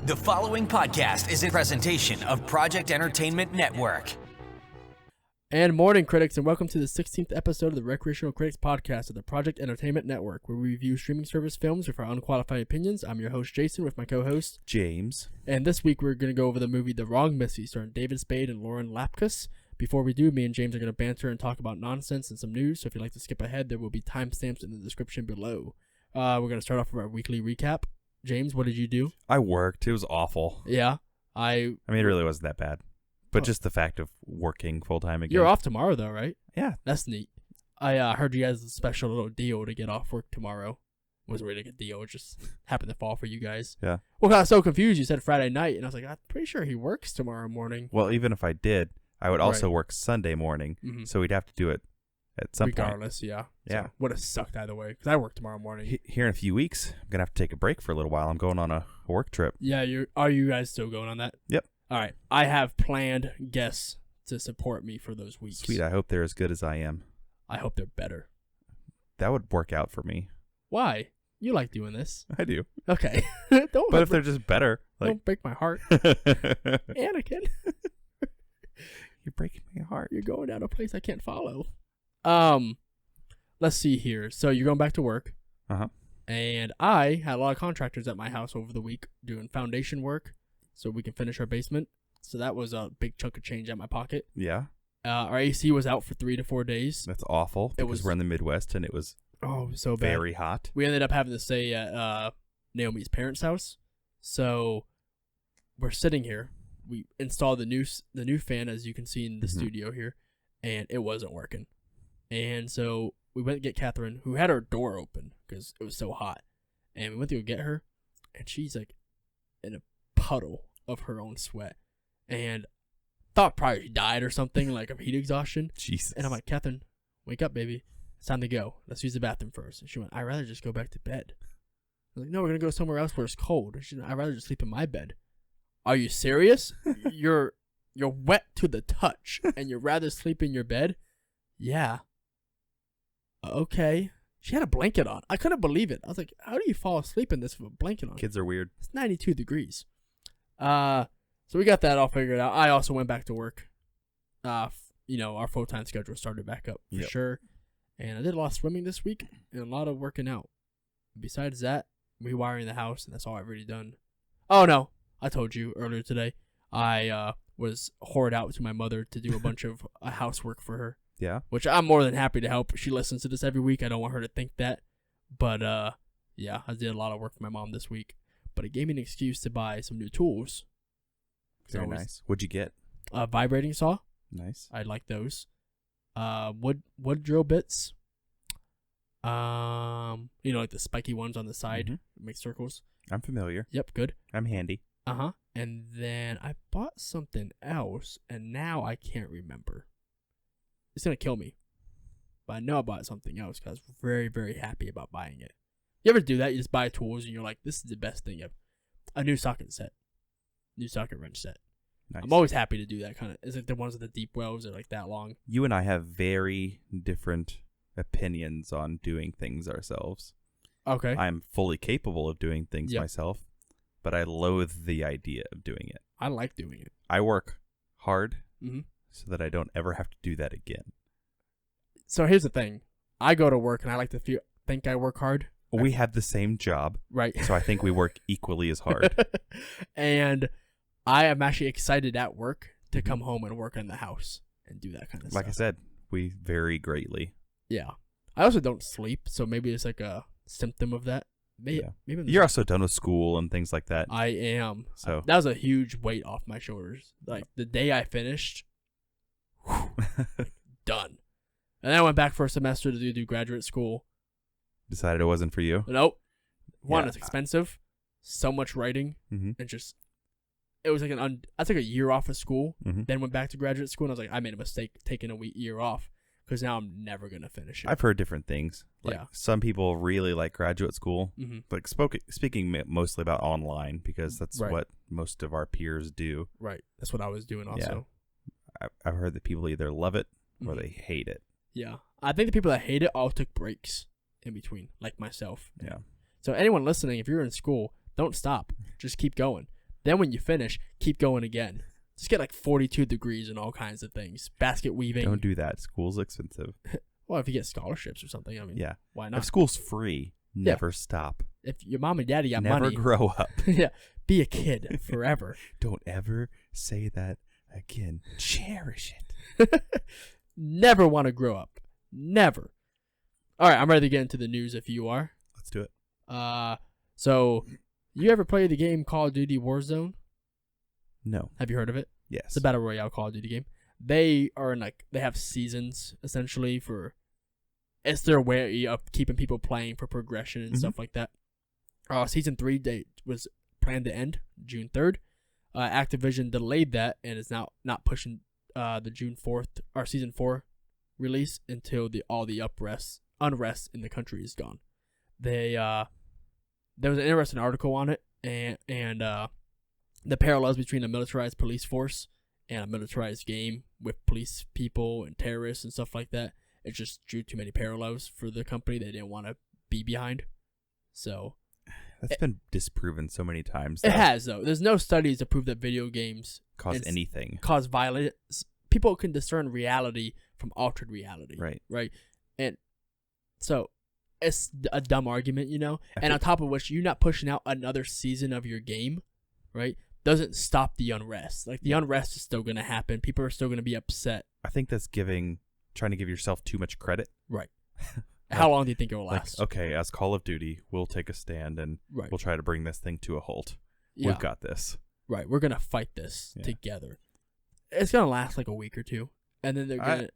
The following podcast is a presentation of Project Entertainment Network. And morning, critics, and welcome to the 16th episode of the Recreational Critics Podcast of the Project Entertainment Network, where we review streaming service films with our unqualified opinions. I'm your host, Jason, with my co-host, James. And this week, we're going to go over the movie The Wrong Missy, starring David Spade and Lauren Lapkus. Before we do, me and James are going to banter and talk about nonsense and some news, so if you'd like to skip ahead, there will be timestamps in the description below. We're going to start off with our weekly recap. James, what did you do? I worked. It was awful. Yeah. I mean, it really wasn't that bad. But just the fact of working full-time again. You're off tomorrow, though, right? Yeah. That's neat. I heard you guys a special little deal to get off work tomorrow. It wasn't really a good deal. It just happened to fall for you guys. Yeah. Well, I was so confused. You said Friday night, and I was like, I'm pretty sure he works tomorrow morning. Well, even if I did, I would also work Sunday morning, so we'd have to do it at some point. Regardless, yeah. Yeah. So, would have sucked either way, because I work tomorrow morning. Here in a few weeks, I'm going to have to take a break for a little while. I'm going on a work trip. Yeah, are you guys still going on that? Yep. All right. I have planned guests to support me for those weeks. Sweet. I hope they're as good as I am. I hope they're better. That would work out for me. Why? You like doing this. I do. Okay. But if they're just better. Don't break my heart. Anakin. You're breaking my heart. You're going down a place I can't follow. Let's see here. So you're going back to work. Uh-huh. And I had a lot of contractors at my house over the week doing foundation work so we can finish our basement. So that was a big chunk of change at my pocket. Yeah. Our AC was out for 3 to 4 days. That's awful because we're in the Midwest and it was so bad. Very hot. We ended up having to stay at Naomi's parents' house. So we're sitting here. We installed the new fan, as you can see in the studio here, and it wasn't working. And so we went to get Catherine, who had her door open because it was so hot. And we went to go get her, and she's like in a puddle of her own sweat. And thought probably she died or something, like of heat exhaustion. Jesus. And I'm like, Catherine, wake up, baby. It's time to go. Let's use the bathroom first. And she went, I'd rather just go back to bed. I was like, no, we're going to go somewhere else where it's cold. And she went, I'd rather just sleep in my bed. Are you serious? You're wet to the touch, and you'd rather sleep in your bed? Yeah. Okay. She had a blanket on. I couldn't believe it. I was like, how do you fall asleep in this with a blanket on? Kids are weird. It's 92 degrees. So we got that all figured out. I also went back to work. Our full-time schedule started back up for sure. And I did a lot of swimming this week and a lot of working out. Besides that, rewiring the house, and that's all I've really done. Oh, no. I told you earlier today, I was whored out to my mother to do a bunch of housework for her. Yeah. Which I'm more than happy to help. She listens to this every week. I don't want her to think that. But, yeah, I did a lot of work for my mom this week. But it gave me an excuse to buy some new tools. Very nice. What'd you get? A vibrating saw. Nice. I like those. Wood drill bits. Like the spiky ones on the side. Make circles. I'm familiar. Yep, good. I'm handy. Uh-huh. And then I bought something else, and now I can't remember. It's going to kill me. But I know I bought something else because I was very, very happy about buying it. You ever do that? You just buy tools, and you're like, this is the best thing ever. A new socket set. New socket wrench set. Nice. I'm always happy to do that kind of. It's like the ones with the deep wells are like that long. You and I have very different opinions on doing things ourselves. Okay. I'm fully capable of doing things myself, but I loathe the idea of doing it. I like doing it. I work hard so that I don't ever have to do that again. So here's the thing. I go to work and I like to think I work hard. We have the same job. Right. So I think we work equally as hard. And I am actually excited at work to come home and work in the house and do that kind of stuff. Like I said, we vary greatly. Yeah. I also don't sleep, so maybe it's like a symptom of that. Maybe you're also done with school and things like that. I am. So that was a huge weight off my shoulders. Like the day I finished, done. And then I went back for a semester to do graduate school. Decided it wasn't for you? Nope. One, it's expensive. So much writing. And just, it was like I took a year off of school, then went back to graduate school, and I was like, I made a mistake taking a year off. Because now I'm never going to finish it. I've heard different things. Like some people really like graduate school. Like speaking mostly about online, because that's what most of our peers do. Right. That's what I was doing also. Yeah. I've heard that people either love it or they hate it. Yeah. I think the people that hate it all took breaks in between, like myself. Yeah. So anyone listening, if you're in school, don't stop. Just keep going. Then when you finish, keep going again. Just get like 42 degrees and all kinds of things. Basket weaving. Don't do that. School's expensive. Well, if you get scholarships or something, I mean, yeah. Why not? If school's free, never stop. If your mom and daddy got never money. Never grow up. Yeah. Be a kid forever. Don't ever say that again. Cherish it. Never want to grow up. Never. All right, I'm ready to get into the news if you are. Let's do it. So you ever play the game Call of Duty Warzone? No. Have you heard of it? Yes. It's a battle royale Call of Duty game. They are they have seasons essentially it's their way of keeping people playing for progression and stuff like that. Season 3 date was planned to end June 3rd. Activision delayed that and is now not pushing the June 4th or season 4 release until all the unrest in the country is gone. There was an interesting article on it and the parallels between a militarized police force and a militarized game with police people and terrorists and stuff like that. It just drew too many parallels for the company they didn't want to be behind. So that's been disproven so many times. It has, though. There's no studies to prove that video games cause anything. Cause violence. People can discern reality from altered reality. Right. And so it's a dumb argument, And on top of which, you're not pushing out another season of your game, right? Doesn't stop the unrest. Like, the unrest is still going to happen. People are still going to be upset. I think that's trying to give yourself too much credit. Right. How long do you think it will last? Okay, as Call of Duty, we'll take a stand and we'll try to bring this thing to a halt. Yeah. We've got this. Right. We're going to fight this together. It's going to last like a week or two. And then they're going to...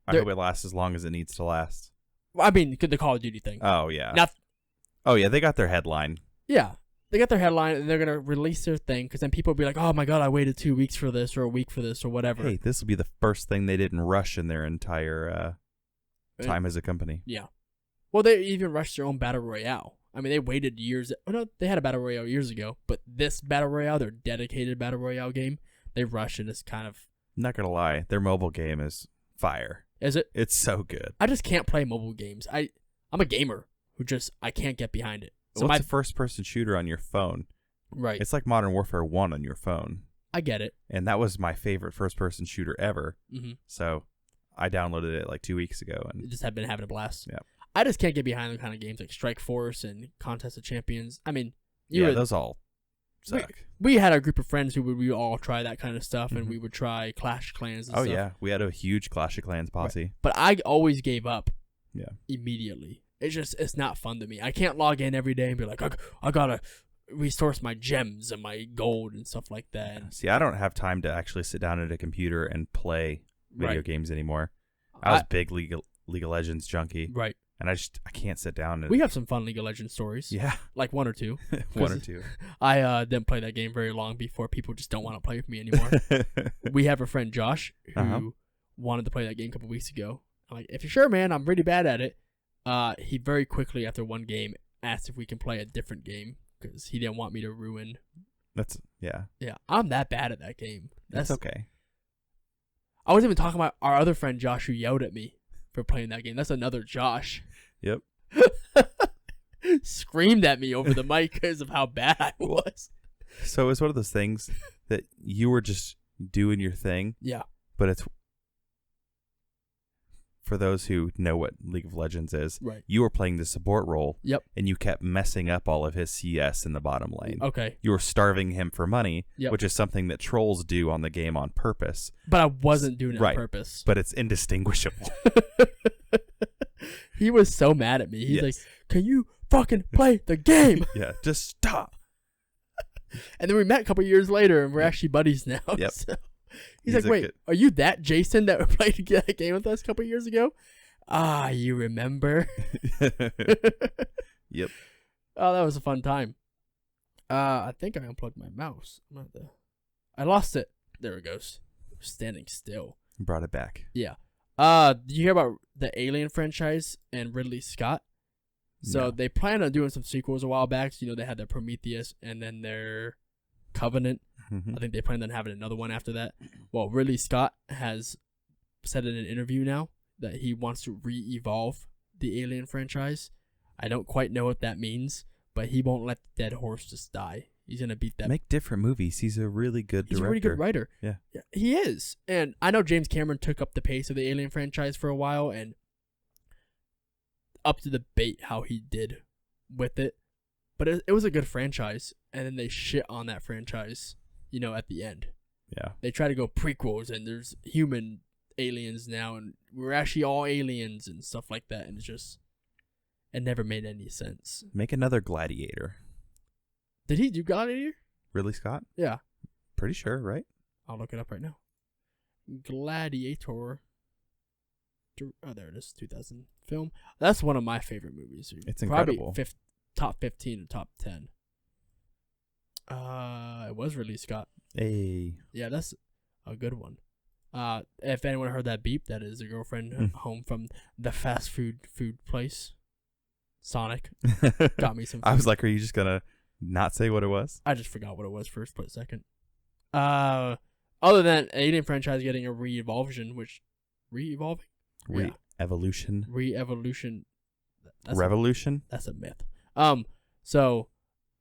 I hope it lasts as long as it needs to last. I mean, the Call of Duty thing. Oh, yeah. They got their headline. Yeah. They got their headline, and they're going to release their thing, because then people will be like, oh, my God, I waited 2 weeks for this, or a week for this, or whatever. Hey, this will be the first thing they didn't rush in their entire time as a company. Yeah. Well, they even rushed their own Battle Royale. I mean, they waited years. Oh, no, they had a Battle Royale years ago, but this Battle Royale, their dedicated Battle Royale game, they rushed, and it's kind of... I'm not going to lie. Their mobile game is fire. Is it? It's so good. I just can't play mobile games. I'm a gamer who I can't get behind it. So it's a first-person shooter on your phone. Right. It's like Modern Warfare 1 on your phone. I get it. And that was my favorite first-person shooter ever. Mm-hmm. So I downloaded it like 2 weeks ago. And just have been having a blast. Yeah. I just can't get behind the kind of games like Strike Force and Contest of Champions. I mean, those all suck. We had a group of friends who we all try that kind of stuff, and we would try Clash of Clans and stuff. Oh, yeah. We had a huge Clash of Clans posse. Right. But I always gave up. Yeah. Immediately. It's not fun to me. I can't log in every day and be like, I gotta resource my gems and my gold and stuff like that. See, I don't have time to actually sit down at a computer and play video games anymore. I was big League of Legends junkie. Right. And I can't sit down. We have some fun League of Legends stories. Yeah. Like one or two. One or two. I didn't play that game very long before people just don't want to play with me anymore. We have a friend, Josh, who wanted to play that game a couple weeks ago. I'm like, if you're sure, man, I'm pretty bad at it. He very quickly, after one game, asked if we can play a different game because he didn't want me to ruin. Yeah, I'm that bad at that game. That's okay. I wasn't even talking about our other friend Josh who yelled at me for playing that game. That's another Josh. Yep. Screamed at me over the mic because of how bad I was. So it's one of those things that you were just doing your thing. Yeah. But it's... For those who know what League of Legends is, you were playing the support role. Yep. And you kept messing up all of his CS in the bottom lane. Okay. You were starving him for money, which is something that trolls do on the game on purpose. But I wasn't doing it on purpose. But it's indistinguishable. He was so mad at me. He's like, can you fucking play the game? Yeah, just stop. And then we met a couple years later, and we're actually buddies now. Yep. So. He's like, wait, are you that Jason that played that game with us a couple years ago? You remember? Yep. Oh, that was a fun time. I think I unplugged my mouse. I lost it. There it goes. Standing still. Brought it back. Yeah. Did you hear about the Alien franchise and Ridley Scott? So they plan on doing some sequels a while back. So, they had their Prometheus and then their Covenant. Mm-hmm. I think they plan on having another one after that. Well, Ridley Scott has said in an interview now that he wants to re-evolve the Alien franchise. I don't quite know what that means, but he won't let the dead horse just die. He's gonna beat that. Make different movies. He's a really good director. He's a really good writer. Yeah, he is. And I know James Cameron took up the pace of the Alien franchise for a while, and up to debate how he did with it. But it was a good franchise, and then they shit on that franchise, at the end. Yeah. They try to go prequels, and there's human aliens now, and we're actually all aliens and stuff like that, and it never made any sense. Make another Gladiator. Did he do Gladiator? Ridley Scott? Yeah. Pretty sure, right? I'll look it up right now. Gladiator. Oh, there it is. 2000 film. That's one of my favorite movies. It's incredible. Probably top 15 or top 10. It was Ridley Scott. Hey. Yeah, that's a good one. If anyone heard that beep, that is a girlfriend home from the fast food place. Sonic got me some food. I was like, are you just gonna not say what it was? I just forgot what it was for a split second. Other than Alien franchise getting a re-evolution, which re-evolving? Re-evolution. Re-evolution. Revolution? That's a myth. So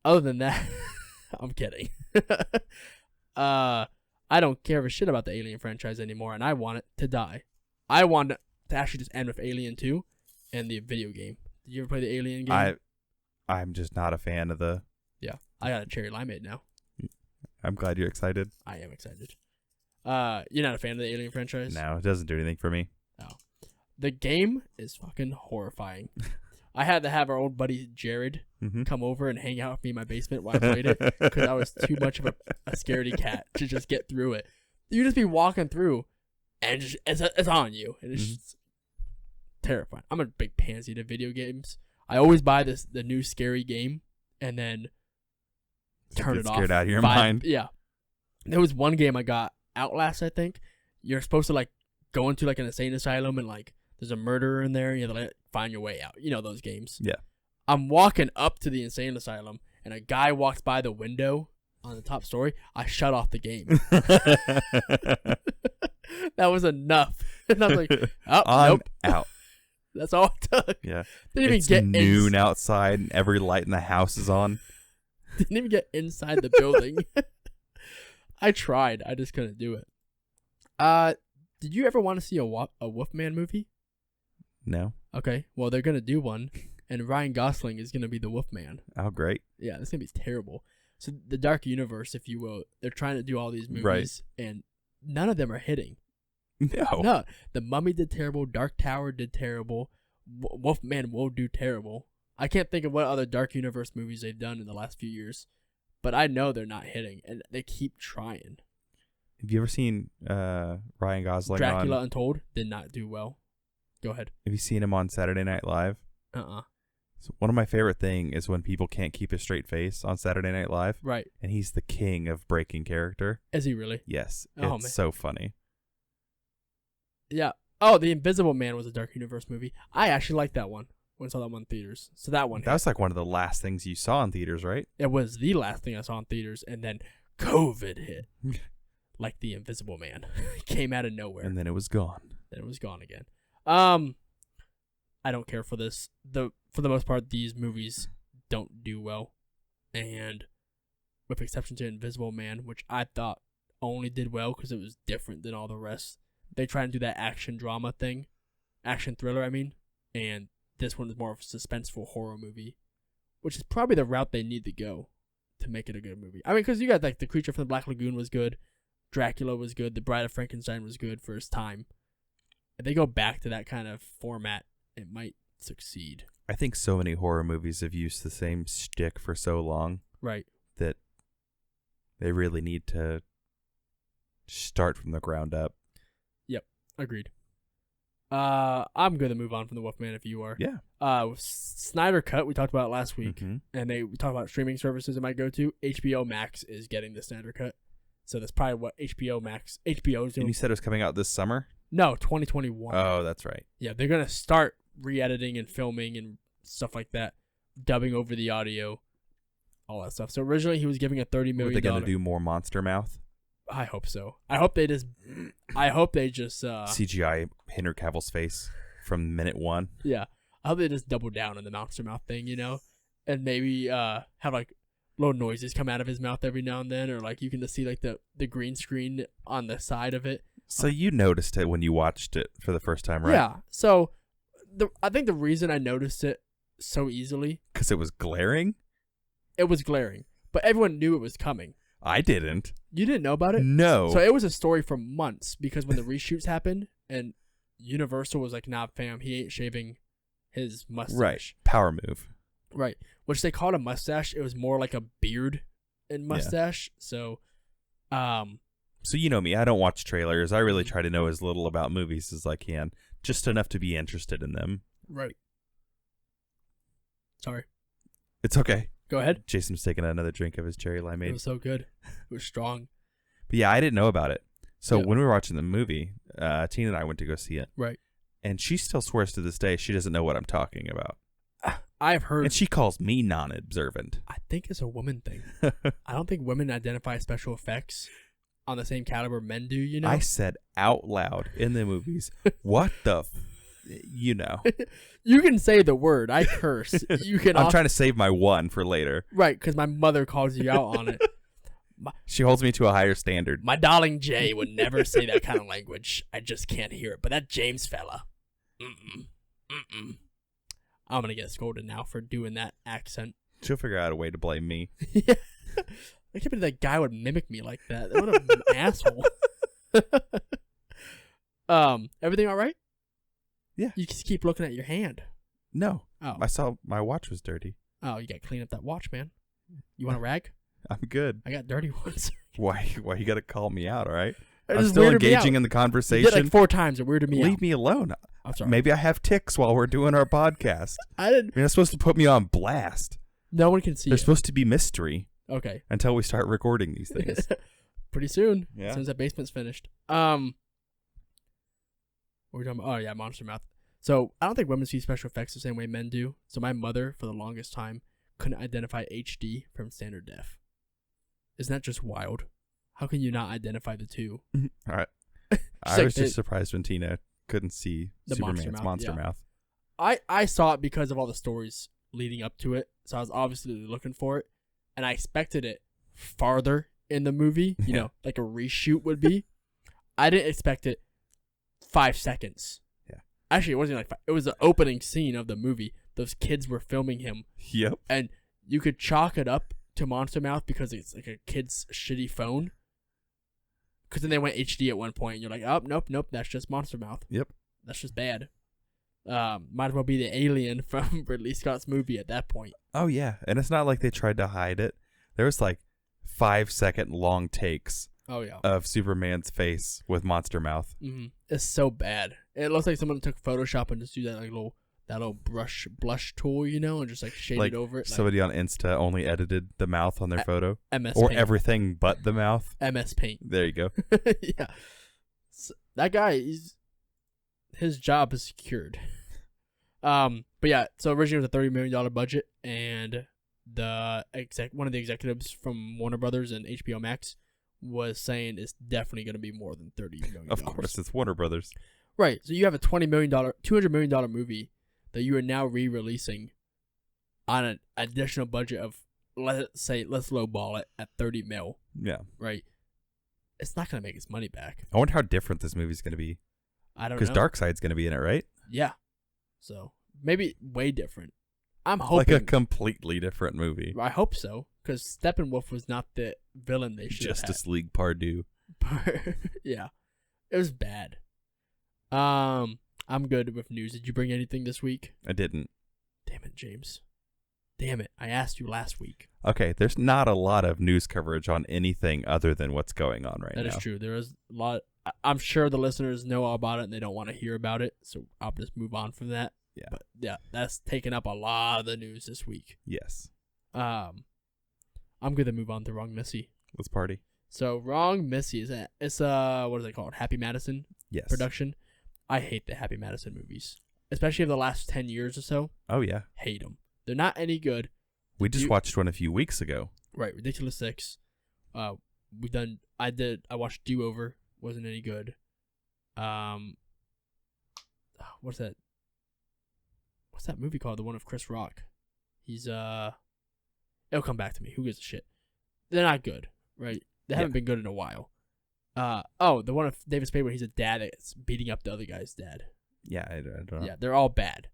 other than that, I'm kidding. I don't care a shit about the Alien franchise anymore, and I want it to die. I want it to actually just end with Alien 2 and the video game. Did you ever play the Alien game? I'm just not a fan of the... Yeah. I got a cherry limeade now. I'm glad you're excited. I am excited. You're not a fan of the Alien franchise? No, it doesn't do anything for me. No. The game is fucking horrifying. I had to have our old buddy Jared come over and hang out with me in my basement while I played it because I was too much of a scaredy cat to just get through it. You just be walking through and it's on you. And it's just terrifying. I'm a big pansy to video games. I always buy the new scary game and then turn it off. Scared out of your mind. Yeah. There was one game I got, Outlast, I think. You're supposed to go into an insane asylum and there's a murderer in there and you have to find your way out. You know those games. Yeah. I'm walking up to the insane asylum and a guy walks by the window on the top story. I shut off the game. That was enough. And I was like, nope. Out. That's all it took. Yeah. Didn't it's even get noon outside and every light in the house is on. Didn't even get inside the building. I tried. I just couldn't do it. Did you ever want to see a Wolfman movie? No. Okay. Well, they're going to do one, and Ryan Gosling is going to be the Wolfman. Oh, great. Yeah, it's going to be terrible. So the Dark Universe, if you will, they're trying to do all these movies, right, and none of them are hitting. No. The Mummy did terrible. Dark Tower did terrible. Wolfman will do terrible. I can't think of what other Dark Universe movies they've done in the last few years, but I know they're not hitting, and they keep trying. Have you ever seen Ryan Gosling Dracula Untold did not do well. Go ahead. Have you seen him on Saturday Night Live? So one of my favorite things is when people can't keep a straight face on Saturday Night Live. Right. And he's the king of breaking character. Is he really? Yes. Oh, it's man. So funny. Yeah. Oh, The Invisible Man was a Dark Universe movie. I actually liked that one. When I saw that one in theaters. So that one. That was one of the last things you saw in theaters, right? It was the last thing I saw in theaters, and then COVID hit. Like The Invisible Man. Came out of nowhere. And then it was gone. Then it was gone again. I don't care for this. For the most part, these movies don't do well. And with exception to Invisible Man, which I thought only did well because it was different than all the rest. They try and do that action drama thing. Action thriller, I mean. And this one is more of a suspenseful horror movie, which is probably the route they need to go to make it a good movie. I mean, because you got The Creature from the Black Lagoon was good. Dracula was good. The Bride of Frankenstein was good for its time. If they go back to that kind of format, it might succeed. I think so many horror movies have used the same shtick for so long. Right. That they really need to start from the ground up. Yep. Agreed. I'm going to move on from the Wolfman if you are. Yeah. Snyder Cut, we talked about it last week. Mm-hmm. And we talked about streaming services it might go to. HBO Max is getting the Snyder Cut. So that's probably what HBO is doing. And you said it was coming out this summer? No, 2021. Oh, that's right. Yeah, they're going to start re-editing and filming and stuff like that. Dubbing over the audio. All that stuff. So originally he was giving a $30 million. Are they going to do more Monster Mouth? I hope so. I hope they just CGI Henry Cavill's face from minute one. Yeah. I hope they just double down on the Monster Mouth thing, and maybe have little noises come out of his mouth every now and then, or like you can just see like the green screen on the side of it. So you noticed it when you watched it for the first time, right? Yeah. So I think the reason I noticed it so easily, because it was glaring. It was glaring, but everyone knew it was coming. I didn't. You didn't know about it? No. So it was a story for months, because when the reshoots happened and Universal was like, nah, fam, he ain't shaving his mustache. Right. Power move. Right. Which they called a mustache. It was more like a beard and mustache. Yeah. So you know me. I don't watch trailers. I really try to know as little about movies as I can, just enough to be interested in them. Right. Sorry. It's okay. Go ahead. Jason's taking another drink of his cherry limeade. It was so good. It was strong. But yeah, I didn't know about it. So when we were watching the movie, Tina and I went to go see it. Right. And she still swears to this day she doesn't know what I'm talking about. I've heard. And she calls me non-observant. I think it's a woman thing. I don't think women identify special effects on the same caliber men do, you know? I said out loud in the movies, what the you know. You can say the word. I curse. You can. I'm trying to save my one for later. Right, because my mother calls you out on it. She holds me to a higher standard. My darling Jay would never say that kind of language. I just can't hear it. But that James fella. I'm going to get scolded now for doing that accent. She'll figure out a way to blame me. Yeah. I can't believe that guy would mimic me like that. What an asshole. Everything all right? Yeah. You just keep looking at your hand. No. Oh. I saw my watch was dirty. Oh, you got to clean up that watch, man. You want a rag? I'm good. I got dirty ones. Why you got to call me out, all right? It I'm still engaging in the conversation. You did like 4 times. It weirded me out. Leave me alone. I'm sorry. Maybe I have tics while we're doing our podcast. You're not supposed to put me on blast. No one can see There's supposed to be mystery. Okay. Until we start recording these things. Pretty soon. Yeah. As soon as that basement's finished. What were we talking about? Oh, yeah, Monster Mouth. So, I don't think women see special effects the same way men do. So, my mother, for the longest time, couldn't identify HD from standard def. Isn't that just wild? How can you not identify the two? All right. I was just surprised when Tina couldn't see the Superman's Monster Mouth. I saw it because of all the stories leading up to it. So, I was obviously looking for it. And I expected it farther in the movie, you know, like a reshoot would be. I didn't expect it 5 seconds. Yeah. Actually, it wasn't like 5. It was the opening scene of the movie. Those kids were filming him. Yep. And you could chalk it up to Monster Mouth because it's like a kid's shitty phone. Because then they went HD at one point, and you're like, oh, nope, that's just Monster Mouth. Yep. That's just bad. Might as well be the alien from Ridley Scott's movie at that point. Oh, yeah. And it's not like they tried to hide it. There was like 5-second long takes of Superman's face with Monster Mouth. Mm-hmm. It's so bad. It looks like someone took Photoshop and just do that little blush tool, you know, and just like shaded over it. Somebody on Insta only edited the mouth on their photo. MS or Paint. Everything but the mouth. MS Paint. There you go. Yeah. So that guy, his job is secured. But yeah, so originally it was a $30 million budget, and one of the executives from Warner Brothers and HBO Max was saying it's definitely going to be more than $30 million. Of course, it's Warner Brothers. Right. So you have a $200 million movie that you are now re-releasing on an additional budget of, let's lowball it at $30 million. Yeah. Right. It's not going to make its money back. I wonder how different this movie's going to be. I don't know. Because Darkseid's going to be in it, right? Yeah. So maybe way different. I'm hoping. Like a completely different movie. I hope so. Because Steppenwolf was not the villain they should have had. Justice League Pardue. Yeah. It was bad. I'm good with news. Did you bring anything this week? I didn't. Damn it, James. Damn it. I asked you last week. Okay, there's not a lot of news coverage on anything other than what's going on right now. That is true. There is a lot. I'm sure the listeners know all about it and they don't want to hear about it, so I'll just move on from that. Yeah. But yeah, that's taken up a lot of the news this week. Yes. I'm going to move on to Wrong Missy. Let's party. So Wrong Missy it's what is it called? Happy Madison production. I hate the Happy Madison movies, especially of the last 10 years or so. Oh yeah. Hate them. They're not any good. We just watched one a few weeks ago. Right, Ridiculous 6. I watched Do Over. Wasn't any good. What's that? What's that movie called? The one of Chris Rock. He's It'll come back to me. Who gives a shit? They're not good, right? They haven't been good in a while. The one of David Spade where he's a dad that's beating up the other guy's dad. Yeah, I don't know. Yeah, they're all bad.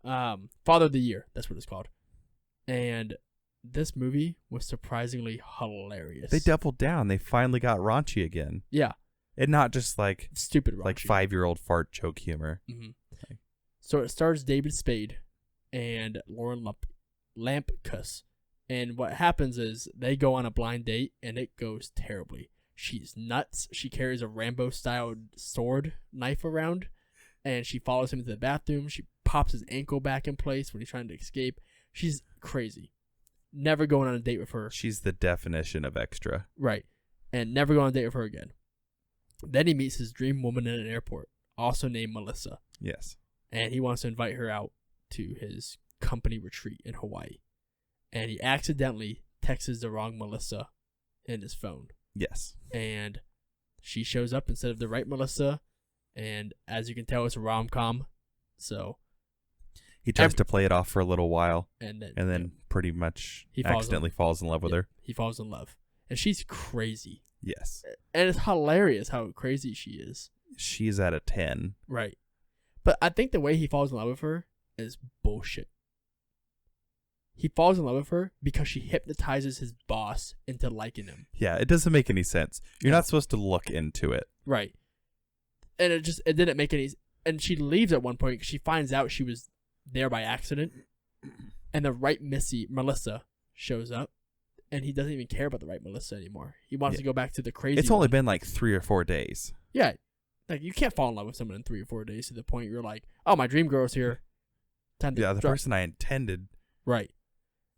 Father of the Year, that's what it's called. And this movie was surprisingly hilarious. They doubled down. They finally got raunchy again. Yeah. And not just like stupid raunchy. Like 5-year-old fart joke humor. Mm-hmm. Okay. So it stars David Spade and Lauren Lapkus. And what happens is they go on a blind date and it goes terribly. She's nuts. She carries a Rambo-style sword knife around. And she follows him into the bathroom. She pops his ankle back in place when he's trying to escape. She's crazy. Never going on a date with her. She's the definition of extra. Right. And never go on a date with her again. Then he meets his dream woman in an airport, also named Melissa. Yes. And he wants to invite her out to his company retreat in Hawaii. And he accidentally texts the wrong Melissa in his phone. Yes. And she shows up instead of the right Melissa. And as you can tell, it's a rom-com. So he tries to play it off for a little while. And then pretty much he accidentally falls in love with her. He falls in love. And she's crazy. Yes. And it's hilarious how crazy she is. She's at a 10. Right. But I think the way he falls in love with her is bullshit. He falls in love with her because she hypnotizes his boss into liking him. Yeah, it doesn't make any sense. You're not supposed to look into it. Right. And it didn't make any... And she leaves at one point because she finds out she was there by accident. And the right Melissa shows up. And he doesn't even care about the right Melissa anymore. He wants to go back to the crazy It's only been like 3 or 4 days. Yeah. Like, you can't fall in love with someone in 3 or 4 days to the point you're like, oh, my dream girl's here. Time to the person I intended. Right.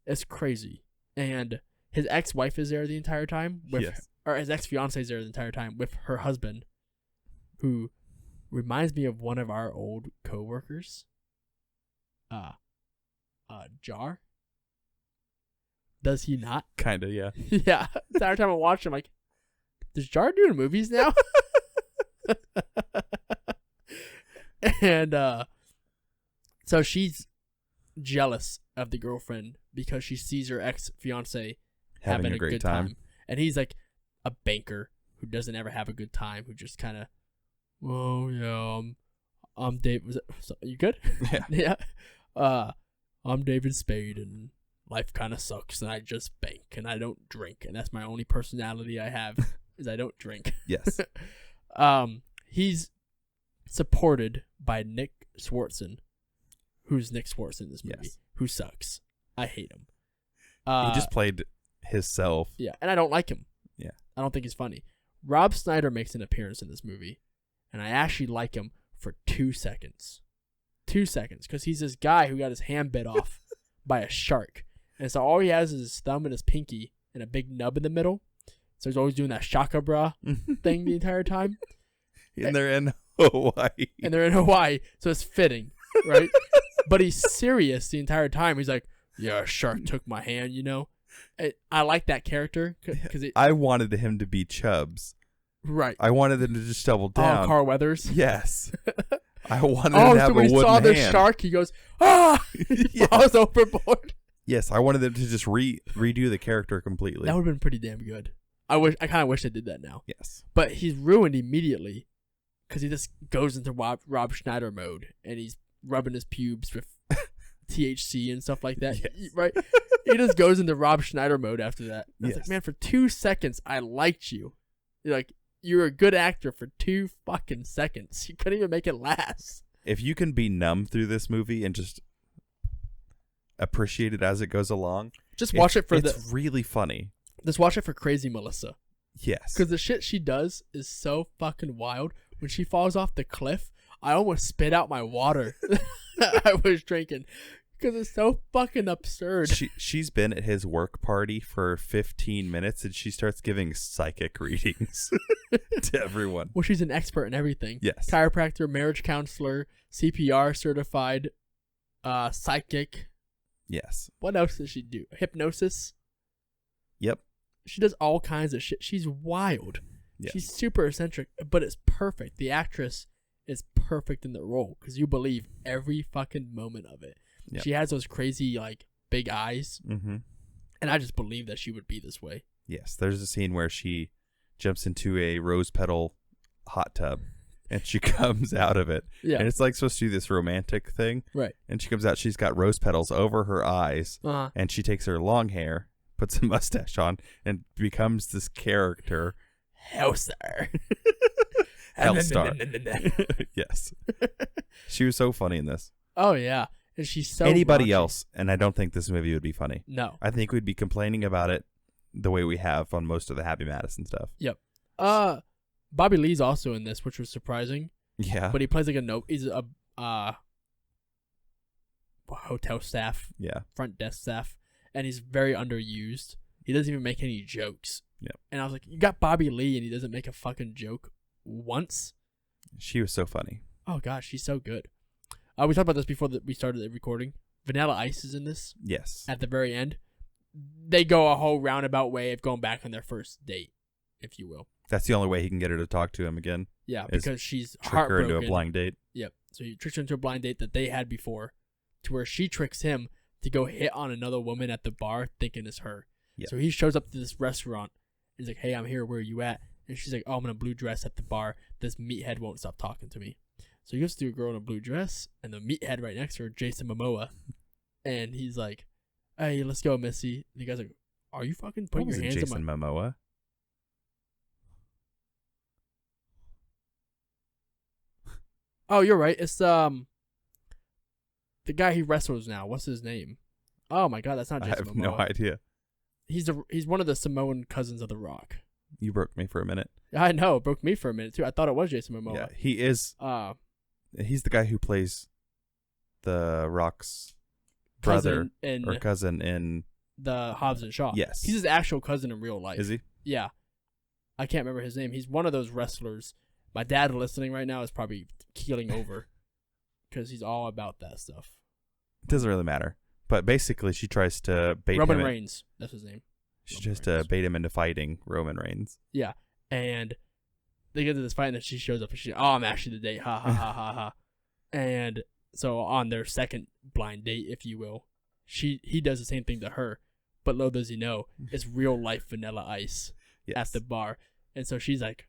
It's crazy. And his ex-wife is there the entire time. Or his ex-fiance is there the entire time with her husband, who reminds me of one of our old co-workers. Jar? Does he not? Kind of, yeah. Yeah. The entire time I watch him, like, does Jar doing movies now? And so she's jealous of the girlfriend because she sees her ex-fiance having a good time. And he's like a banker who doesn't ever have a good time, who just kind of, oh, yeah, I'm David. You good? Yeah. Yeah. I'm David Spade, and life kind of sucks, and I just bank, and I don't drink, and that's my only personality I have, is I don't drink. Yes. He's supported by Nick Swartzen, who's Nick Swartzen in this movie, who sucks. I hate him. He just played himself. Yeah, and I don't like him. Yeah. I don't think he's funny. Rob Schneider makes an appearance in this movie, and I actually like him for 2 seconds. 2 seconds, because he's this guy who got his hand bit off by a shark. And so all he has is his thumb and his pinky and a big nub in the middle. So he's always doing that shaka bra thing the entire time. And they're in Hawaii. So it's fitting, right? But he's serious the entire time. He's like, yeah, a shark took my hand, you know? I like that character. I wanted him to be Chubbs. Right. I wanted him to just double down. Oh, Carl Weathers? Yes. I wanted him to have a wooden hand. Oh, so when he saw the shark, he goes, ah! He falls overboard. Yes, I wanted them to just redo the character completely. That would have been pretty damn good. I kind of wish they did that now. Yes. But he's ruined immediately because he just goes into Rob Schneider mode, and he's rubbing his pubes with THC and stuff like that. Yes. Right? He just goes into Rob Schneider mode after that. And I was like, man, for 2 seconds, I liked you. You're like, you're a good actor for 2 fucking seconds. You couldn't even make it last. If you can be numb through this movie and just appreciate it as it goes along, just watch it for it's really funny. Just watch it for Crazy Melissa. Yes. Because the shit she does is so fucking wild. When she falls off the cliff, I almost spit out my water I was drinking. Because it's so fucking absurd. She's been at his work party for 15 minutes and she starts giving psychic readings to everyone. Well, she's an expert in everything. Yes. Chiropractor, marriage counselor, CPR certified, psychic. Yes. What else does she do? Hypnosis. Yep. She does all kinds of shit. She's wild. Yes. She's super eccentric, but it's perfect. The actress is perfect in the role because you believe every fucking moment of it. Yep. She has those crazy, like, big eyes. Mm-hmm. And I just believe that she would be this way. Yes, there's a scene where she jumps into a rose petal hot tub and she comes out of it. Yeah. And it's like supposed to do this romantic thing. Right. And she comes out, she's got rose petals over her eyes. Uh-huh. And she takes her long hair, puts a mustache on, and becomes this character. Hellstar. Hellstar. Yes. She was so funny in this. Oh, yeah. And she's so Anybody raunchy. else, and I don't think this movie would be funny. No. I think we'd be complaining about it the way we have on most of the Happy Madison stuff. Yep. Bobby Lee's also in this, which was surprising. Yeah. But he plays like he's a hotel staff. Yeah. Front desk staff. And he's very underused. He doesn't even make any jokes. Yep. And I was like, you got Bobby Lee and he doesn't make a fucking joke once? She was so funny. Oh, gosh, she's so good. We talked about this before we started the recording. Vanilla Ice is in this. Yes. At the very end. They go a whole roundabout way of going back on their first date, if you will. That's the only way he can get her to talk to him again. Yeah, because she's trick heartbroken. her into a blind date. Yep. So he tricks her into a blind date that they had before, to where she tricks him to go hit on another woman at the bar, thinking it's her. Yep. So he shows up to this restaurant. He's like, "Hey, I'm here. Where are you at?" And she's like, "Oh, I'm in a blue dress at the bar. This meathead won't stop talking to me." So he goes to a girl in a blue dress, and the meathead right next to her, Jason Momoa, and he's like, "Hey, let's go, Missy." And the guy's like, "Are you fucking putting your hands Jason on my?" Momoa? Oh, you're right. It's the guy he wrestles now. What's his name? Oh my God, that's not I Jason have Momoa. no idea. He's one of the Samoan cousins of The Rock. You broke me for a minute. I know, it broke me for a minute too. I thought it was Jason Momoa. Yeah, he is. He's the guy who plays the Rock's brother or cousin in the Hobbs and Shaw. Yes, he's his actual cousin in real life. Is he? Yeah, I can't remember his name. He's one of those wrestlers. My dad listening right now is probably keeling over because he's all about that stuff. It doesn't really matter. But basically, she tries to bait Roman him. Reigns, that's his name. She tries to bait him into fighting Roman Reigns. Yeah, and they get to this fight, and then she shows up, and she's, "Oh, I'm actually the date, ha ha ha ha ha." And so on their second blind date, if you will, he does the same thing to her, but little does he know, it's real life Vanilla Ice at the bar, and so she's like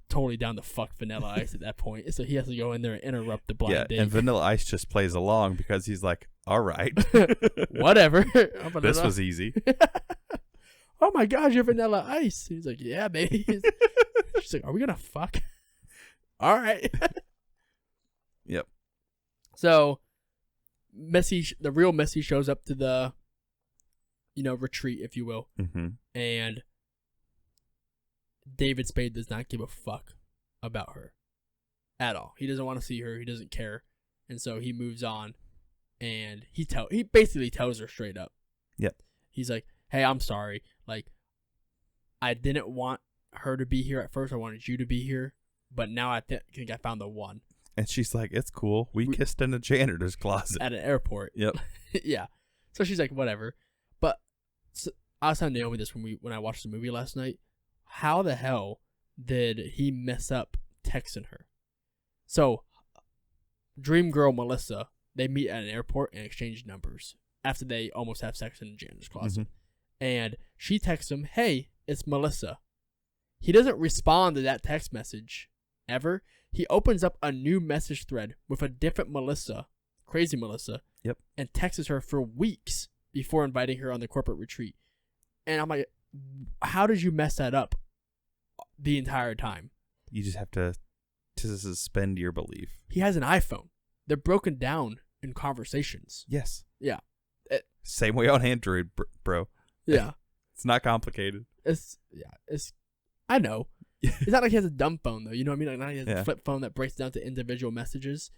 totally down to fuck Vanilla Ice at that point. So he has to go in there and interrupt the blind date. And Vanilla Ice just plays along because he's like, "All right, whatever. This was easy." Oh my God, you're Vanilla Ice. He's like, "Yeah, baby." She's like, "Are we gonna fuck?" All right. Yep. So, Missy, the real Missy, shows up to the, retreat, if you will, and David Spade does not give a fuck about her at all. He doesn't want to see her. He doesn't care, and so he moves on, and he basically tells her straight up. Yep. He's like, "Hey, I'm sorry. Like, I didn't want her to be here at first. I wanted you to be here, but now I think I found the one." And she's like, "It's cool. We kissed in a janitor's closet at an airport." Yep. Yeah. So she's like, "Whatever." But I was telling Naomi this when I watched the movie last night. How the hell did he mess up texting her? So, dream girl Melissa, they meet at an airport and exchange numbers after they almost have sex in a janitor's closet. And she texts him, "Hey, it's Melissa." He doesn't respond to that text message ever. He opens up a new message thread with a different Melissa, crazy Melissa, Yep. and texts her for weeks before inviting her on the corporate retreat. And I'm like, how did you mess that up the entire time? You just have to suspend your belief. He has an iPhone. They're broken down in conversations. Yes. Yeah. Same way on Android, bro. Yeah. It's not complicated. I know. It's not like he has a dumb phone, though. You know what I mean? Like, not he has a flip phone that breaks down to individual messages.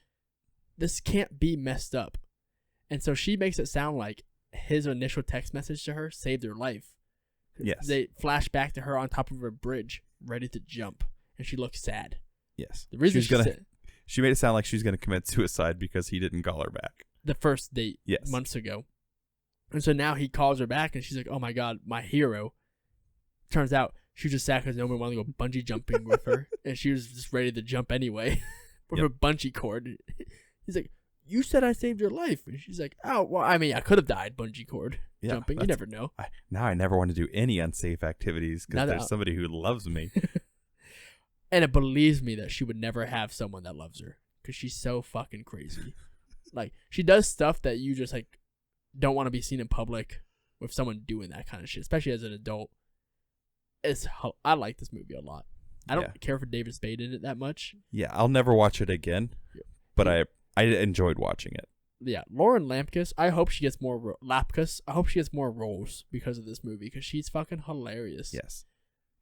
This can't be messed up. And so she makes it sound like his initial text message to her saved her life. Yes. They flash back to her on top of a bridge, ready to jump, and she looks sad. Yes. The reason she made it sound like she was going to commit suicide because he didn't call her back. The first date months ago. And so now he calls her back, and she's like, "Oh my God, my hero." Turns out she was just sad because no one wanted to go bungee jumping with her, and she was just ready to jump anyway with her bungee cord. He's like, you said I saved your life. And she's like, oh, well, I mean, I could have died bungee cord jumping. You never know. Now I never want to do any unsafe activities because there's somebody who loves me. And it believes me that she would never have someone that loves her because she's so fucking crazy. Like, she does stuff that you just, like, don't want to be seen in public with someone doing that kind of shit, especially as an adult. I like this movie a lot. I don't care for David Spade in it that much. Yeah, I'll never watch it again, but I enjoyed watching it. Yeah, Lauren Lapkus, I hope she gets more I hope she gets more roles because of this movie because she's fucking hilarious. Yes.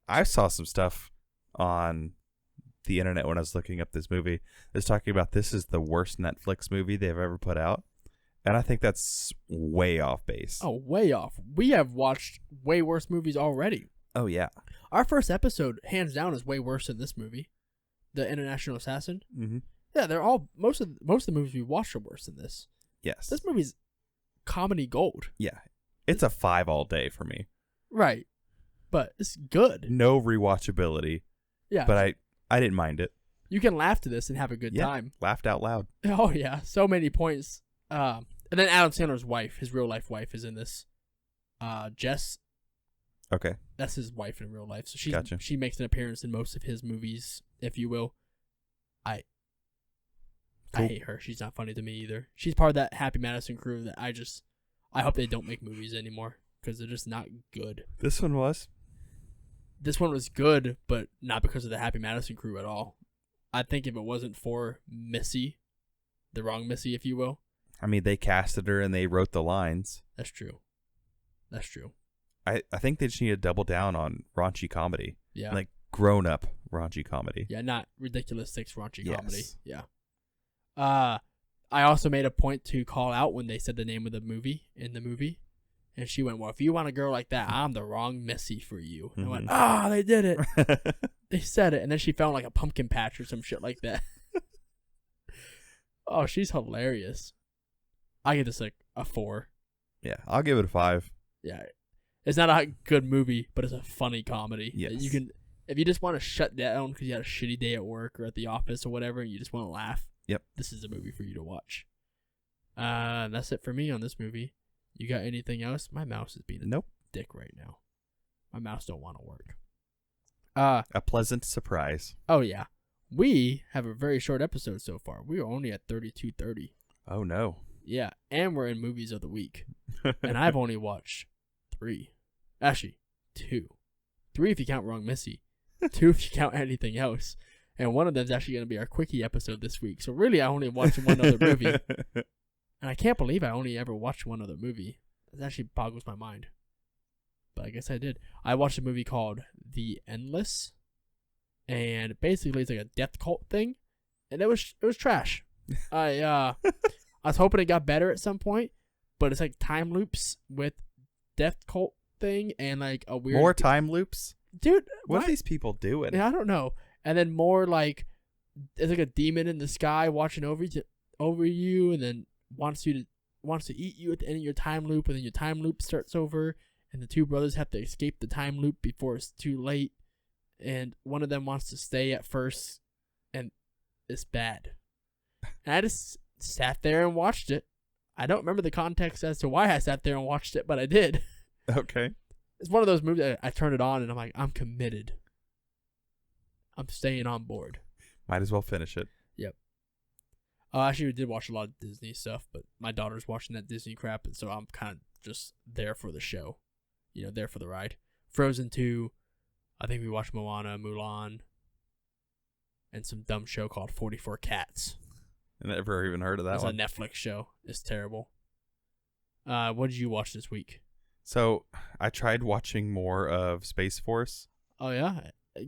I saw some stuff on the internet when I was looking up this movie. It was talking about this is the worst Netflix movie they've ever put out. And I think that's way off base. Oh, way off. We have watched way worse movies already. Oh, yeah. Our first episode, hands down, is way worse than this movie. The International Assassin. Mm-hmm. Yeah, they're all most of the movies we watched are worse than this. Yes. This movie's comedy gold. Yeah. It's a 5 all day for me. Right. But it's good. No rewatchability. Yeah. But I didn't mind it. You can laugh to this and have a good time. Laughed out loud. Oh, yeah. So many points. And then Adam Sandler's wife, his real life wife, is in this. Jess. Okay. That's his wife in real life. So she makes an appearance in most of his movies, if you will. I hate her. She's not funny to me either. She's part of that Happy Madison crew that I hope they don't make movies anymore because they're just not good. This one was? This one was good, but not because of the Happy Madison crew at all. I think if it wasn't for Missy, the Wrong Missy, if you will. I mean, they casted her and they wrote the lines. That's true. I think they just need to double down on raunchy comedy. Yeah. Like grown-up raunchy comedy. Yeah, not ridiculous 6 raunchy comedy. Yeah. I also made a point to call out when they said the name of the movie in the movie. And she went, well, if you want a girl like that, I'm the wrong Missy for you. And I went, they did it. They said it. And then she found like a pumpkin patch or some shit like that. Oh, she's hilarious. I give this like a 4. Yeah, I'll give it a 5. Yeah. It's not a good movie, but it's a funny comedy. Yes. You can, if you just want to shut down because you had a shitty day at work or at the office or whatever, and you just want to laugh. Yep. This is a movie for you to watch. That's it for me on this movie. You got anything else? My mouse is being a dick right now. My mouse don't want to work. A pleasant surprise. Oh, yeah. We have a very short episode so far. We are only at 32:30. Oh, no. Yeah, and we're in movies of the week. And I've only watched 3. Actually, 2. 3 if you count Wrong Missy. 2 if you count anything else. And one of them is actually going to be our quickie episode this week. So really, I only watched one other movie. And I can't believe I only ever watched one other movie. It actually boggles my mind. But I guess I did. I watched a movie called The Endless. And basically, it's like a death cult thing. And it was trash. I was hoping it got better at some point. But it's like time loops with death cult thing and like a weird... More time loops? Dude, what are these people doing? Yeah, I don't know. And then more like it's like a demon in the sky watching over you, and then wants to eat you at the end of your time loop, and then your time loop starts over, and the 2 brothers have to escape the time loop before it's too late, and one of them wants to stay at first, and it's bad. And I just sat there and watched it. I don't remember the context as to why I sat there and watched it, but I did. Okay. It's one of those movies that I turned it on and I'm like, I'm committed. I'm staying on board. Might as well finish it. Yep. Actually, we did watch a lot of Disney stuff, but my daughter's watching that Disney crap, and so I'm kind of just there for the show. You know, there for the ride. Frozen 2. I think we watched Moana, Mulan, and some dumb show called 44 Cats. I never even heard of that one. It's a Netflix show. It's terrible. What did you watch this week? So, I tried watching more of Space Force. Oh, yeah?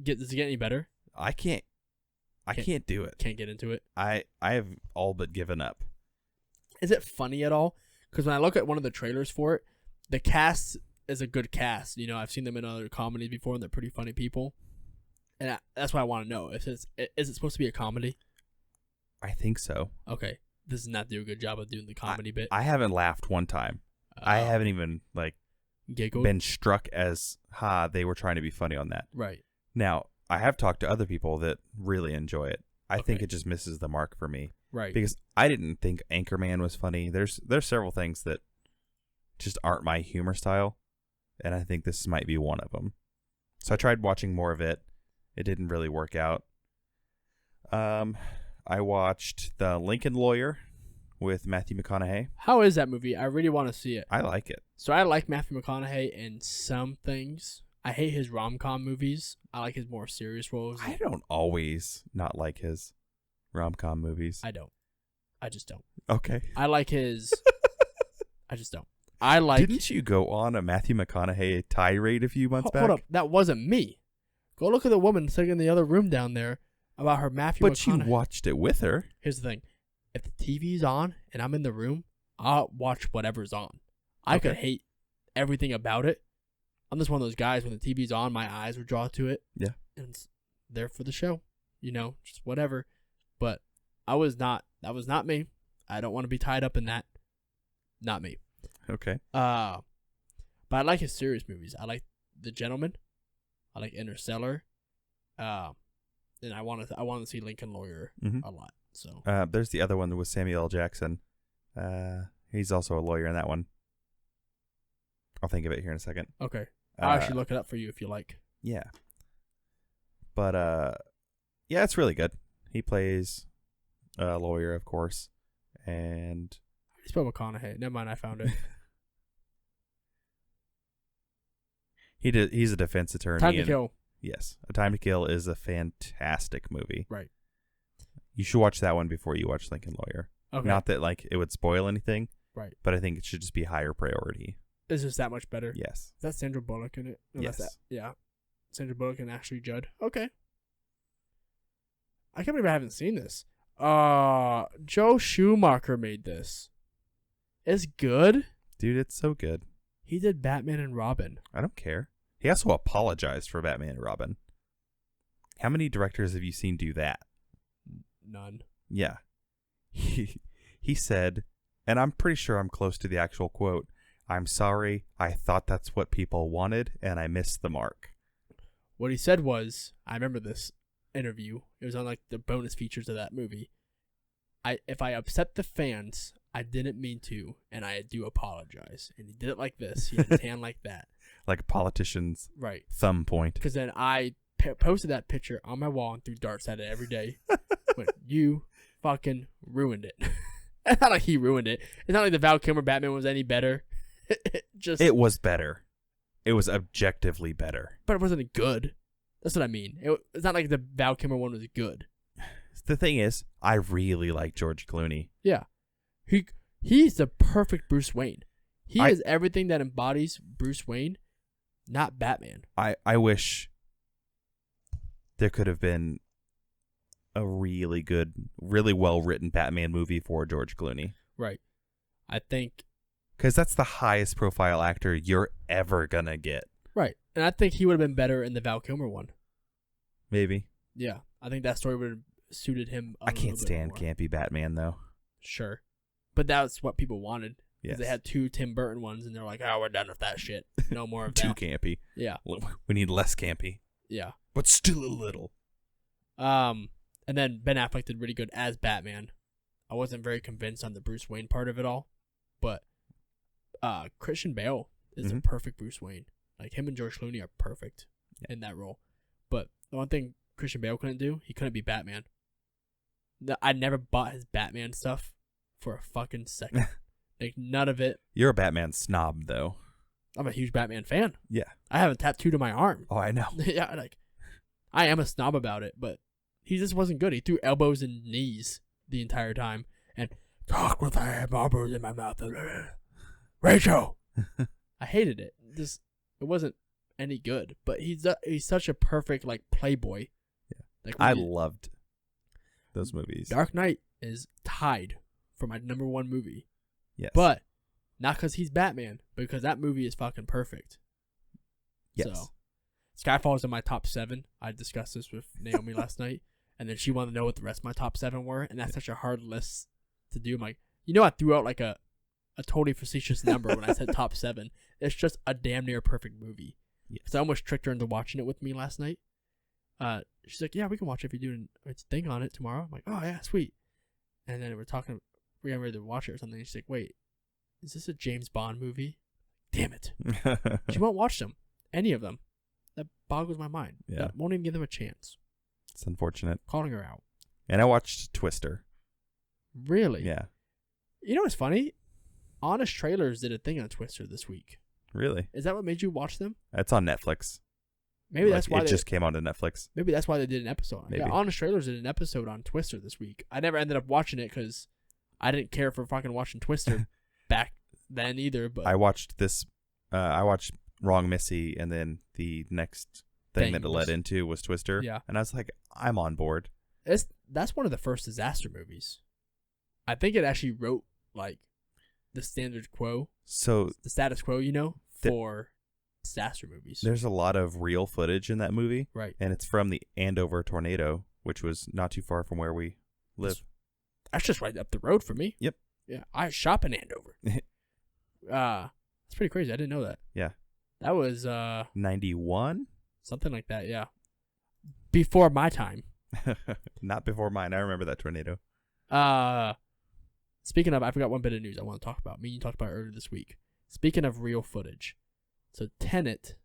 Does it get any better? I can't do it. Can't get into it? I have all but given up. Is it funny at all? Because when I look at one of the trailers for it, the cast is a good cast. You know, I've seen them in other comedies before, and they're pretty funny people. And that's why I want to know. Is it supposed to be a comedy? I think so. Okay. This does not do a good job of doing the comedy bit. I haven't laughed one time. I haven't even, giggled? Been struck as, they were trying to be funny on that. Right. Now, I have talked to other people that really enjoy it. I think it just misses the mark for me. Right. Because I didn't think Anchorman was funny. There's several things that just aren't my humor style, and I think this might be one of them. So I tried watching more of it. It didn't really work out. I watched The Lincoln Lawyer with Matthew McConaughey. How is that movie? I really want to see it. I like it. So I like Matthew McConaughey in some things. I hate his rom-com movies. I like his more serious roles. I don't always not like his rom-com movies. I don't. I just don't. Okay. I like his... I just don't. I like... Didn't you go on a Matthew McConaughey tirade a few months back? Hold up. That wasn't me. Go look at the woman sitting in the other room down there about her Matthew McConaughey. But you watched it with her. Here's the thing. If the TV's on and I'm in the room, I'll watch whatever's on. I could hate everything about it. I'm just one of those guys, when the TV's on, my eyes would draw to it. Yeah. And it's there for the show. You know, just whatever. But that was not me. I don't want to be tied up in that. Not me. Okay. But I like his serious movies. I like The Gentleman. I like Interstellar. And I want to see Lincoln Lawyer a lot. So there's the other one with Samuel L. Jackson. He's also a lawyer in that one. I'll think of it here in a second. Okay. I'll actually look it up for you if you like. Yeah. But yeah, it's really good. He plays a lawyer, of course, and I spelled McConaughey. Never mind, I found it. He's a defense attorney. Time to Kill. Yes, A Time to Kill is a fantastic movie. Right. You should watch that one before you watch Lincoln Lawyer. Okay. Not that like it would spoil anything. Right. But I think it should just be higher priority. Is this that much better? Yes. Is that Sandra Bullock in it? No, yes. That's that. Yeah. Sandra Bullock and Ashley Judd. Okay. I can't believe I haven't seen this. Joe Schumacher made this. It's good. Dude, it's so good. He did Batman and Robin. I don't care. He also apologized for Batman and Robin. How many directors have you seen do that? None. Yeah. He said, and I'm pretty sure I'm close to the actual quote, "I'm sorry, I thought that's what people wanted, and I missed the mark." What he said was, I remember this interview. It was on like the bonus features of that movie. If I upset the fans, I didn't mean to, and I do apologize. And he did it like this. He had his hand like that. Like a politician's right thumb point. Because then I posted that picture on my wall and threw darts at it every day. But you fucking ruined it. It's not like he ruined it. It's not like the Val Kilmer Batman was any better. It was better. It was objectively better. But it wasn't good. That's what I mean. It's not like the Val Kilmer one was good. The thing is, I really like George Clooney. Yeah. He's the perfect Bruce Wayne. He is everything that embodies Bruce Wayne, not Batman. I wish there could have been a really good, really well-written Batman movie for George Clooney. Right. I think... Because that's the highest profile actor you're ever going to get. Right. And I think he would have been better in the Val Kilmer one. Maybe. Yeah. I think that story would have suited him I can't stand campy Batman, though. Sure. But that's what people wanted. Yes. They had 2 Tim Burton ones, and they're like, "Oh, we're done with that shit. No more of that." Too campy. Yeah. We need less campy. Yeah. But still a little. And then Ben Affleck did really good as Batman. I wasn't very convinced on the Bruce Wayne part of it all, but Christian Bale is a perfect Bruce Wayne. Like, him and George Clooney are perfect in that role. But the one thing Christian Bale couldn't do, he couldn't be Batman. I never bought his Batman stuff for a fucking second. Like, none of it. You're a Batman snob, though. I'm a huge Batman fan. Yeah. I have a tattoo to my arm. Oh, I know. Yeah, like, I am a snob about it, but he just wasn't good. He threw elbows and knees the entire time. And, talk with I have elbows in my mouth. Rachel! I hated it. It wasn't any good. But he's such a perfect, like, playboy. Yeah. Like, I loved those movies. Dark Knight is tied for my number 1 movie. Yes. But not because he's Batman, because that movie is fucking perfect. Yes. So, Skyfall is in my top 7. I discussed this with Naomi last night, and then she wanted to know what the rest of my top 7 were, and that's such a hard list to do. I'm like, I threw out like a totally facetious number when I said top 7. It's just a damn near perfect movie. Yes. So I almost tricked her into watching it with me last night. She's like, "Yeah, we can watch it if you're doing a thing on it tomorrow." I'm like, "Oh yeah, sweet." And then we're getting ready to watch it or something. And she's like, wait, is this a James Bond movie? Damn it. She won't watch them. Any of them. That boggles my mind. Yeah. Won't even give them a chance. It's unfortunate. Calling her out. And I watched Twister. Really? Yeah. You know what's funny? Honest Trailers did a thing on Twister this week. Really? Is that what made you watch them? It's on Netflix. Maybe that's why it just came onto Netflix. Maybe that's why they did an episode. Maybe. Yeah, Honest Trailers did an episode on Twister this week. I never ended up watching it because I didn't care for fucking watching Twister back then either. But I watched this. I watched Wrong Missy, and then the next thing that it led into was Twister. Yeah. And I was like, I'm on board. That's one of the first disaster movies. I think it actually wrote like the standard quo. So the status quo, for disaster movies. There's a lot of real footage in that movie. Right. And it's from the Andover tornado, which was not too far from where we live. That's just right up the road for me. Yep. Yeah. I shop in Andover. That's pretty crazy. I didn't know that. Yeah. That was 91? Something like that, yeah. Before my time. Not before mine. I remember that tornado. Speaking of, I forgot one bit of news I want to talk about. Me and you talked about it earlier this week. Speaking of real footage, so Tenet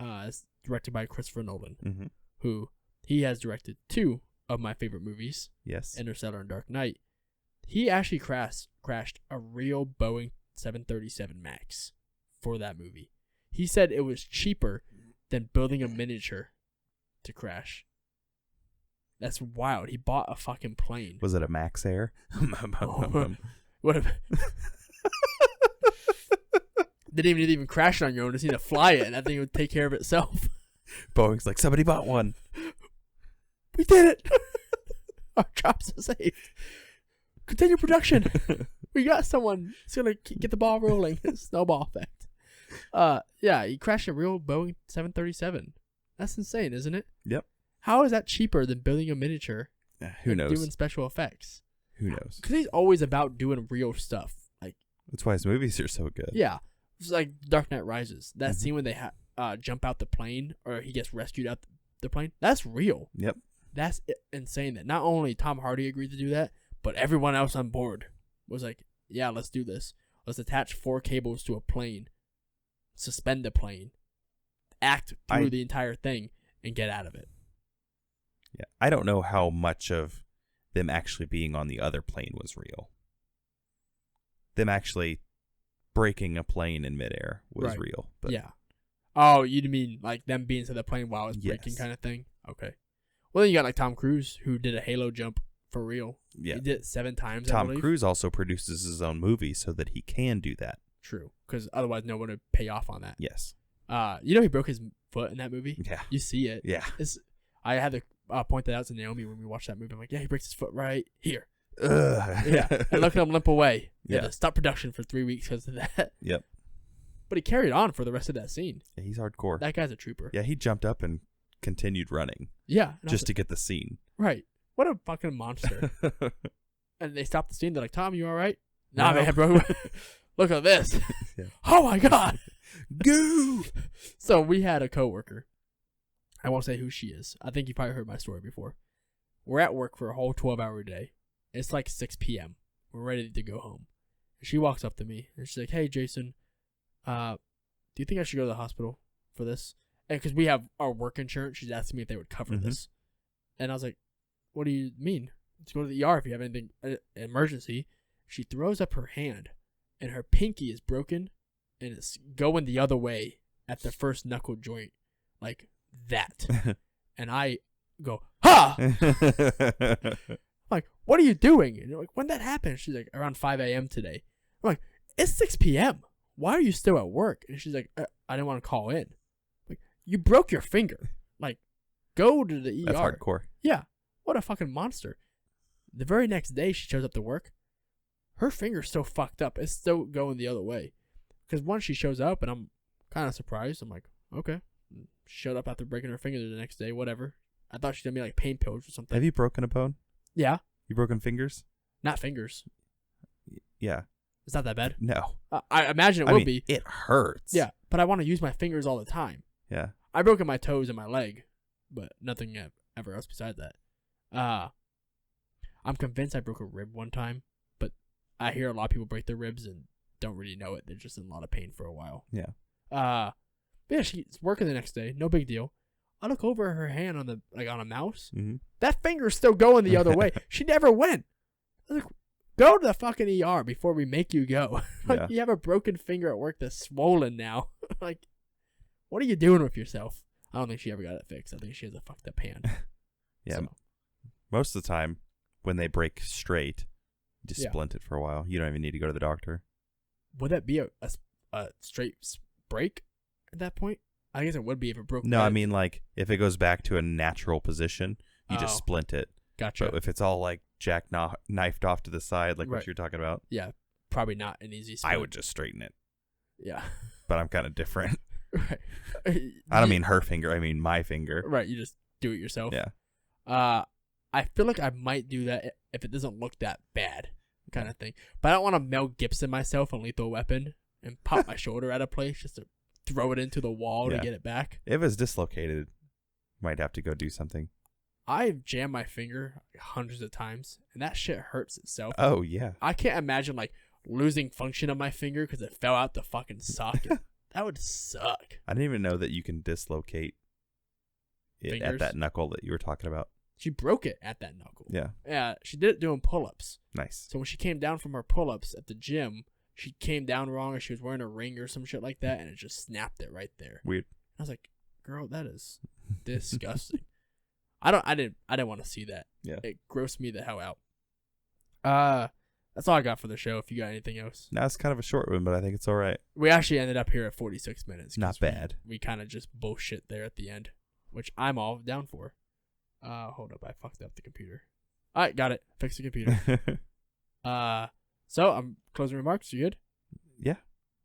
is directed by Christopher Nolan, who he has directed 2 of my favorite movies. Yes. Interstellar and Dark Knight. He actually crashed a real Boeing 737 MAX for that movie. He said it was cheaper than building a miniature to crash. That's wild. He bought a fucking plane. Was it a Max Air? What if didn't even crash it on your own, just need to fly it and that thing would take care of itself. Boeing's like, somebody bought one. We did it. Our job's so safe. Continue production. We got someone. It's gonna get the ball rolling. Snowball effect. Yeah, he crashed a real Boeing 737. That's insane, isn't it? Yep. How is that cheaper than building a miniature? Who knows? Doing special effects. Who knows? Because he's always about doing real stuff. Like that's why his movies are so good. Yeah, it's like Dark Knight Rises. That scene when they jump out the plane, or he gets rescued out the plane. That's real. Yep. That's insane. That not only Tom Hardy agreed to do that, but everyone else on board was like, "Yeah, let's do this. Let's attach 4 cables to a plane, suspend the plane, act through the entire thing, and get out of it." Yeah, I don't know how much of them actually being on the other plane was real. Them actually breaking a plane in midair was real. But yeah. Oh, you mean like them being to the plane while it's breaking kind of thing? Okay. Well, then you got like Tom Cruise, who did a Halo jump for real. Yeah. He did it 7 times, Tom Cruise also produces his own movie so that he can do that. True. Because otherwise no one would pay off on that. Yes. He broke his foot in that movie? Yeah. You see it. Yeah. I had to point that out to Naomi when we watched that movie. I'm like, yeah, he breaks his foot right here. Ugh. Yeah. And look at him limp away. He had Yeah. to stop production for 3 weeks because of that. Yep. But he carried on for the rest of that scene. Yeah, he's hardcore. That guy's a trooper. Yeah, he jumped up and continued running. Yeah. Just to get the scene. Right. What a fucking monster. And they stopped the scene. They're like, Tom, you all right? Nah, man, bro. Look at this. Yeah. Oh, my God. Goo! So we had a coworker. I won't say who she is. I think you probably heard my story before. We're at work for a whole 12-hour day. It's like 6 p.m. We're ready to go home. And she walks up to me, and she's like, hey, Jason, do you think I should go to the hospital for this? And because we have our work insurance, she's asking me if they would cover this. And I was like, what do you mean? Let's go to the ER if you have anything, emergency. She throws up her hand, and her pinky is broken, and it's going the other way at the first knuckle joint. Like that. And I go, ha! I'm like, what are you doing? And you're like, when that happened? She's like, around 5 a.m. today. I'm like, it's 6 p.m. Why are you still at work? And she's like, I didn't want to call in. Like, you broke your finger. Like, go to the ER. That's hardcore. Yeah. What a fucking monster. The very next day she shows up to work, her finger's still fucked up. It's still going the other way. Because once she shows up, and I'm kind of surprised. I'm like, okay. She showed up after breaking her finger the next day, whatever. I thought she was going to be like pain pills or something. Have you broken a bone? Yeah. You broken fingers? Not fingers. Yeah. It's not that bad? No. I imagine it would be. It hurts. Yeah, but I want to use my fingers all the time. Yeah. I broken my toes and my leg, but nothing ever else besides that. I'm convinced I broke a rib one time, but I hear a lot of people break their ribs and don't really know it. They're just in a lot of pain for a while. Yeah. But yeah, she's working the next day. No big deal. I look over her hand on a mouse. Mm-hmm. That finger's still going the other way. She never went. I was like, go to the fucking ER before we make you go. Like, you have a broken finger at work that's swollen now. Like, what are you doing with yourself? I don't think she ever got it fixed. I think she has a fucked up hand. Yeah. So. Most of the time, when they break straight, you just splint it for a while. You don't even need to go to the doctor. Would that be a straight break at that point? I guess it would be if it broke. No, I mean, like, if it goes back to a natural position, you just splint it. Gotcha. But if it's all, like, knifed off to the side, like what you're talking about. Yeah, probably not an easy splint. I would just straighten it. Yeah. But I'm kind of different. Right. I don't mean her finger. I mean my finger. Right. You just do it yourself. Yeah. I feel like I might do that if it doesn't look that bad, kind of thing. But I don't want to Mel Gibson myself on Lethal Weapon and pop my shoulder out of place just to throw it into the wall to get it back. If it's dislocated, might have to go do something. I've jammed my finger hundreds of times, and that shit hurts itself. Oh, yeah. I can't imagine, like, losing function of my finger because it fell out the fucking socket. That would suck. I didn't even know that you can dislocate it at that knuckle that you were talking about. She broke it at that knuckle. Yeah. Yeah, she did it doing pull-ups. Nice. So when she came down from her pull-ups at the gym, she came down wrong, or she was wearing a ring or some shit like that, and it just snapped it right there. Weird. I was like, girl, that is disgusting. I didn't want to see that. Yeah. It grossed me the hell out. That's all I got for the show. If you got anything else. Now it's kind of a short one, but I think it's all right. We actually ended up here at 46 minutes. Not bad. We kind of just bullshit there at the end, which I'm all down for. Hold up. I fucked up the computer. All right, got it. Fix the computer. So I'm closing remarks. You good? Yeah.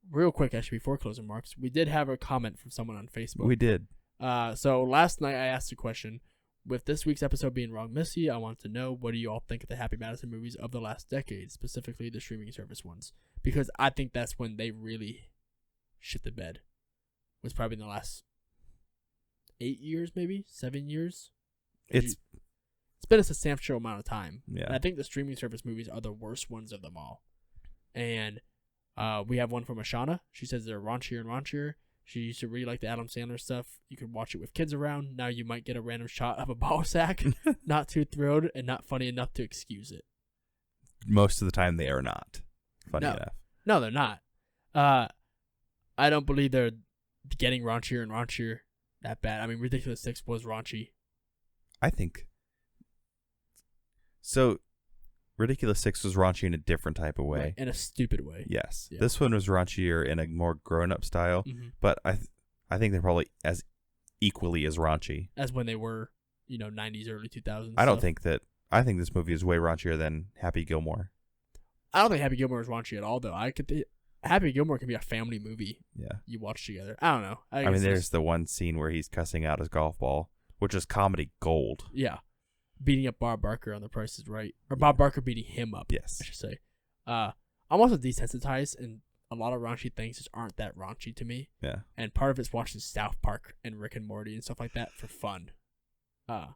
Real quick, actually, before closing remarks, we did have a comment from someone on Facebook. We did. So last night I asked a question. With this week's episode being Wrong Missy, I want to know, what do you all think of the Happy Madison movies of the last decade, specifically the streaming service ones? Because I think that's when they really shit the bed. Was probably in the last 8 years, maybe 7 years. It's been a substantial amount of time. Yeah. And I think the streaming service movies are the worst ones of them all. And we have one from Ashana. She says they're raunchier and raunchier. She used to really like the Adam Sandler stuff. You could watch it with kids around. Now you might get a random shot of a ball sack. Not too thrilled and not funny enough to excuse it. Most of the time they are not funny enough. No, they're not. I don't believe they're getting raunchier and raunchier that bad. I mean, Ridiculous 6 was raunchy. I think. So, Ridiculous 6 was raunchy in a different type of way. Right, in a stupid way. Yes. Yeah. This one was raunchier in a more grown-up style, but I think they're probably as equally as raunchy. As when they were, 90s, early 2000s. I don't think that. I think this movie is way raunchier than Happy Gilmore. I don't think Happy Gilmore is raunchy at all, though. Happy Gilmore can be a family movie. Yeah. You watch together. I don't know. I mean, there's the one scene where he's cussing out his golf ball, which is comedy gold. Yeah. Beating up Bob Barker on The Price is Right. Or Bob Barker beating him up. Yes. I should say. I'm also desensitized, and a lot of raunchy things just aren't that raunchy to me. Yeah. And part of it's watching South Park and Rick and Morty and stuff like that for fun. But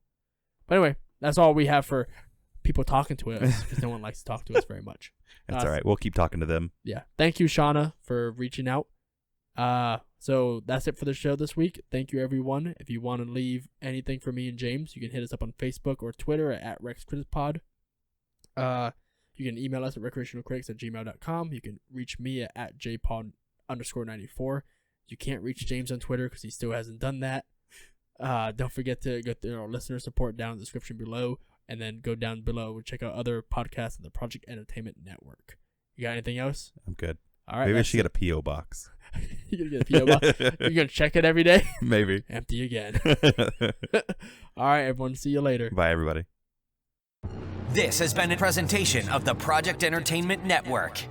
anyway, that's all we have for people talking to us, because no one likes to talk to us very much. That's all right. We'll keep talking to them. Yeah. Thank you, Shauna, for reaching out. So that's it for the show this week. Thank you, everyone. If you want to leave anything for me and James, you can hit us up on Facebook or Twitter at RexCriticsPod. You can email us at recreationalcritics@gmail.com. You can reach me at jpaul_94. You can't reach James on Twitter because he still hasn't done that. Don't forget to go to our listener support down in the description below, and then go down below and check out other podcasts on the Project Entertainment Network. You got anything else? I'm good. All right. Maybe I should get a P.O. box. You're going to get a P.O. box? You're going to check it every day? Maybe. Empty again. All right, everyone. See you later. Bye, everybody. This has been a presentation of the Project Entertainment Network.